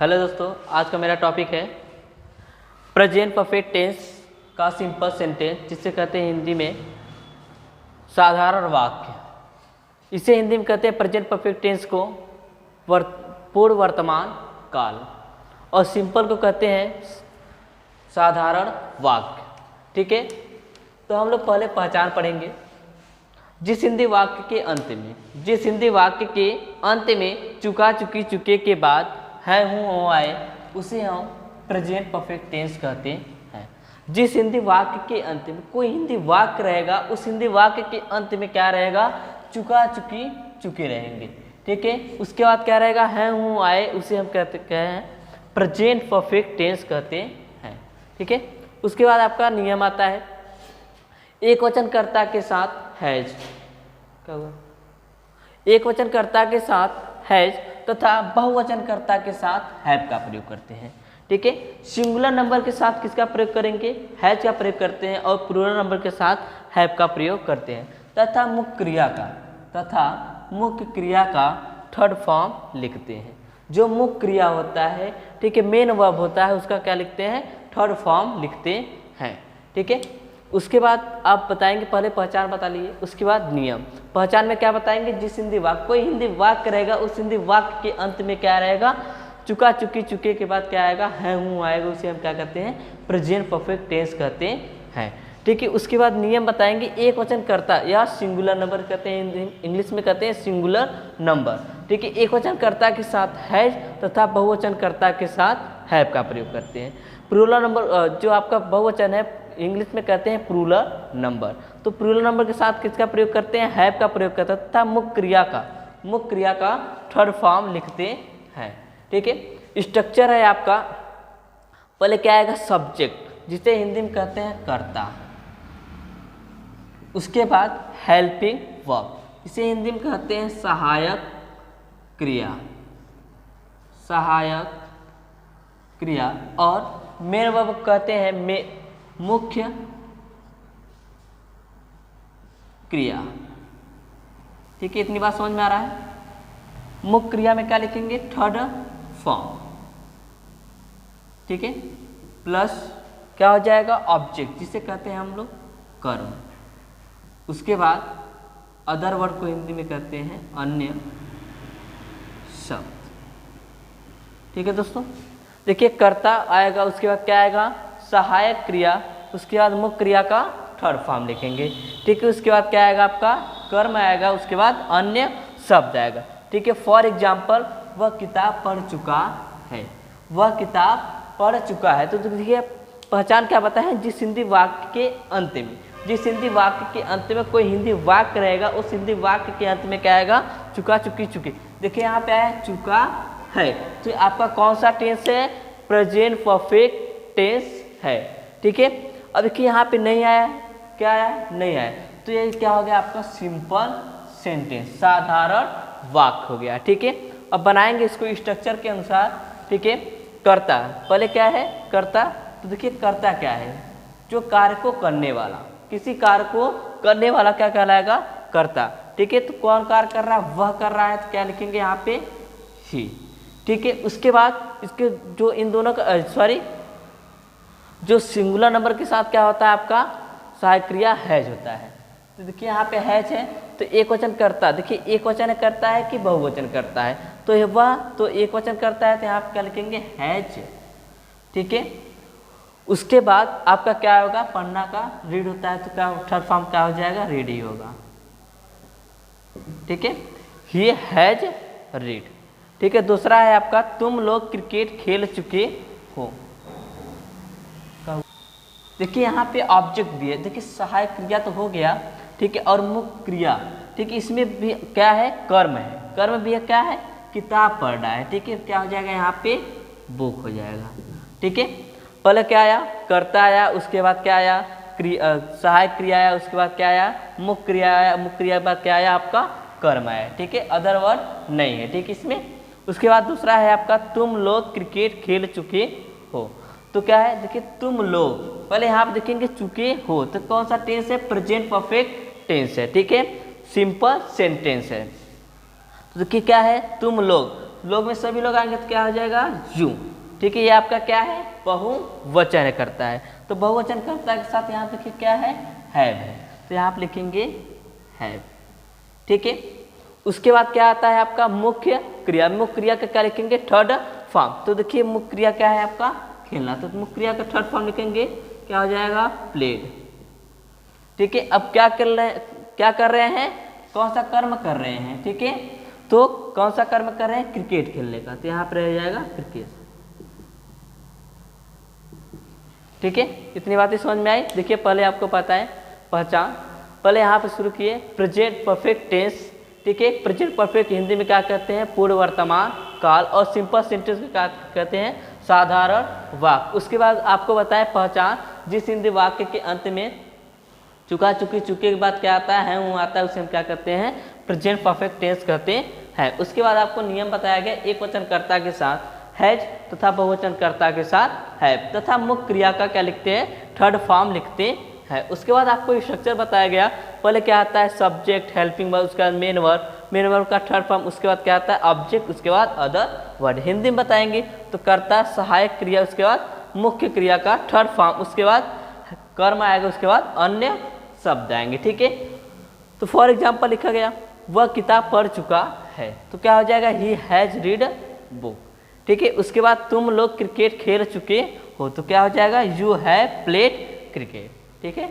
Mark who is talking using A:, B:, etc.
A: Hello दोस्तों, आज का मेरा टॉपिक है प्रेजेंट परफेक्ट टेंस का सिंपल सेंटेंस, जिसे कहते हैं हिंदी में साधारण वाक्य। इसे हिंदी में कहते हैं प्रेजेंट परफेक्ट टेंस को पूर्व वर्तमान काल, और सिंपल को कहते हैं साधारण वाक्य। ठीक है, तो हम लोग पहले पहचान पढ़ेंगे। जिस हिंदी वाक्य के अंत में चुका चुकी चुके के बाद है हूँ हो आए, उसे हम प्रेजेंट परफेक्ट टेंस कहते हैं। जिस हिंदी वाक्य के अंत में कोई हिंदी वाक्य रहेगा, उस हिंदी वाक्य के अंत में क्या रहेगा? चुका चुकी चुके रहेंगे। ठीक है, उसके बाद क्या रहेगा? है हूँ आए, उसे हम कहते हैं प्रेजेंट परफेक्ट टेंस कहते हैं। ठीक है, उसके बाद आपका नियम आता है एक वचनकर्ता के साथ हैज। क्या हुआ? एक वचनकर्ता के साथ हैज तथा बहुवचनकर्ता के साथ हैव का प्रयोग करते हैं। ठीक है, सिंगुलर नंबर के साथ किसका प्रयोग करेंगे? हैज का प्रयोग करते हैं, और प्लूरल नंबर के साथ हैव का प्रयोग करते हैं। तथा मुख्य क्रिया का थर्ड फॉर्म लिखते हैं। जो मुख्य क्रिया होता है, ठीक है, मेन वर्ब होता है, उसका क्या लिखते हैं? थर्ड फॉर्म लिखते हैं। ठीक है, उसके बाद आप बताएंगे, पहले पहचान बता लिए, उसके बाद नियम। पहचान में क्या बताएंगे? जिस हिंदी वाक्य कोई हिंदी वाक्य रहेगा, उस हिंदी वाक्य के अंत में क्या रहेगा? चुका चुकी चुके के बाद क्या आएगा? है हूँ आएगा, उसे हम क्या कहते हैं? प्रेजेंट परफेक्ट टेंस कहते हैं। ठीक है, उसके बाद नियम बताएंगे। एक वचनकर्ता या सिंगुलर नंबर कहते हैं, इंग्लिश में कहते हैं सिंगुलर नंबर। ठीक है, एक वचनकर्ता के साथ हैज तथा बहुवचनकर्ता के साथ हैव का प्रयोग करते हैं। प्लूरल नंबर जो आपका बहुवचन है, इंग्लिश में कहते हैं प्लूरल नंबर। तो प्लूरल नंबर के साथ किसका प्रयोग करते हैं? हैव का प्रयोग करते हैं, तथा मुख्य क्रिया का थर्ड फॉर्म लिखते हैं। ठीक है, स्ट्रक्चर है आपका, पहले क्या आएगा? सब्जेक्ट, जिसे हिंदी में कहते हैं कर्ता। उसके बाद हेल्पिंग वर्ब, इसे हिंदी में कहते हैं सहायक क्रिया। और मेन वर्ब कहते हैं मुख्य क्रिया। ठीक है, इतनी बात समझ में आ रहा है? मुख्य क्रिया में क्या लिखेंगे? Third form. ठीक है, प्लस क्या हो जाएगा? ऑब्जेक्ट, जिसे कहते हैं हम लोग कर्म। उसके बाद अदर वर्ड को हिंदी में कहते हैं अन्य शब्द। ठीक है दोस्तों, देखिए कर्ता आएगा, उसके बाद क्या आएगा? सहायक क्रिया, उसके बाद मुख्य क्रिया का थर्ड फॉर्म लिखेंगे। ठीक है, उसके बाद क्या आएगा? आपका कर्म आएगा, उसके बाद अन्य शब्द आएगा। ठीक है, फॉर एग्जाम्पल वह किताब पढ़ चुका है, वह किताब पढ़ चुका है। तो देखिए पहचान क्या बताएं? जिस हिंदी वाक्य के अंत में कोई हिंदी वाक्य रहेगा, उस हिंदी वाक्य के अंत में क्या आएगा? चुका चुकी चुके। देखिए यहाँ पे आया चुका है, तो आपका कौन सा टेंस है? प्रेजेंट परफेक्ट टेंस है। ठीक है, अब देखिए यहाँ पे नहीं आया, क्या आया? नहीं आया, तो ये क्या हो गया? आपका सिंपल सेंटेंस, साधारण वाक्य हो गया। ठीक है, अब बनाएंगे इसको स्ट्रक्चर के अनुसार। ठीक है, कर्ता, पहले क्या है? कर्ता। तो देखिए कर्ता क्या है? जो कार्य को करने वाला, किसी कार्य को करने वाला क्या कहलाएगा? कर्ता। ठीक है, तो कौन कार्य कर रहा है? वह कर रहा है, तो क्या लिखेंगे यहाँ पे? ही। ठीक है, उसके बाद इसके जो इन दोनों का जो सिंगुलर नंबर के साथ क्या होता है? आपका सहायक क्रिया हैज होता है। तो देखिए यहाँ पे हैज है, तो एक वचन करता, देखिए एक वचन करता है कि बहुवचन करता है? तो वह तो एक वचन करता है, तो यहाँ पे क्या लिखेंगे? हैज। ठीक है, उसके बाद आपका क्या होगा? पढ़ना का रीड होता है, तो क्या थर्ड फॉर्म क्या हो जाएगा? रीड ही होगा। ठीक है, ही हैज रीड। ठीक है, दूसरा है आपका तुम लोग क्रिकेट खेल चुके हो। देखिए यहाँ पे ऑब्जेक्ट भी है, देखिए सहायक क्रिया तो हो गया। ठीक है, और मुख्य क्रिया, ठीक है, इसमें भी क्या है? कर्म है। कर्म भी है, क्या है? किताब पढ़ रहा है। ठीक है, क्या हो जाएगा यहाँ पे? बुक हो जाएगा। ठीक है, पहले क्या आया? कर्ता आया, उसके बाद क्या आया? सहायक क्रिया आया, उसके बाद क्या आया? मुख्य क्रिया आया, मुख्य क्रिया के बाद क्या आया? आपका कर्म आया। ठीक है, अदर वर्ड नहीं है। ठीक है, इसमें उसके बाद दूसरा है आपका तुम लोग क्रिकेट खेल चुके हो। तो क्या है? देखिए तुम लोग, पहले यहाँ पे देखेंगे चुके हो, तो कौन सा टेंस है? प्रेजेंट परफेक्ट टेंस है। ठीक है, सिंपल सेंटेंस है। तो देखिए क्या है? तुम लोग, लोग में सभी लोग आएंगे तो क्या हो जाएगा यू। ठीक है, ये आपका क्या है बहुवचन करता है। तो बहुवचन करता के साथ यहाँ पे लिखिए क्या है हैव है, तो यहाँ पे लिखेंगे हैव। ठीक है, उसके बाद क्या आता है आपका मुख्य क्रिया। मुख्य क्रिया का क्या लिखेंगे थर्ड फॉर्म। तो देखिए मुख्य क्रिया क्या है आपका खेलना, तो मुख्य क्रिया का थर्ड फॉर्म लिखेंगे क्या हो जाएगा प्लेड। ठीक है, अब क्या कर रहे हैं कौन सा कर्म कर रहे हैं। ठीक है, तो कौन सा कर्म कर रहे हैं क्रिकेट खेलने का, तो यहाँ पर रह जाएगा क्रिकेट। ठीक है, इतनी बातें समझ में आई। देखिए पहले आपको पता है पहचान, पहले यहाँ पे शुरू किए प्रेजेंट परफेक्ट टेंस। ठीक है, प्रेजेंट परफेक्ट हिंदी में क्या कहते हैं पूर्व वर्तमान काल, और सिंपल सेंटेंस को क्या कहते हैं साधारण वाक्य। उसके बाद आपको बताएं पहचान, जिस हिंदी वाक्य के अंत में चुका चुकी चुके के बाद क्या आता है वो आता है, उसे हम क्या कहते हैं प्रेजेंट परफेक्ट टेंस कहते हैं। उसके बाद आपको नियम बताया गया एक वचन कर्ता के साथ हैज तथा बहुवचन कर्ता के साथ हैव, तथा मुख्य क्रिया का क्या लिखते हैं थर्ड फॉर्म लिखते हैं। उसके बाद आपको स्ट्रक्चर बताया गया, पहले क्या आता है सब्जेक्ट हेल्पिंग वर्ब, उसके बाद मेन वर्ब का थर्ड फॉर्म, उसके बाद क्या आता है ऑब्जेक्ट, उसके बाद अदर वर्ड। हिंदी में बताएंगे तो कर्ता सहायक क्रिया, उसके बाद मुख्य क्रिया का थर्ड फॉर्म, उसके बाद कर्म आएगा, उसके बाद अन्य शब्द आएंगे। ठीक है, तो फॉर एग्जाम्पल लिखा गया वह किताब पढ़ चुका है, तो क्या हो जाएगा ही हैज रीड बुक। ठीक है, उसके बाद तुम लोग क्रिकेट खेल चुके हो, तो क्या हो जाएगा यू हैव प्लेड क्रिकेट। ठीक है।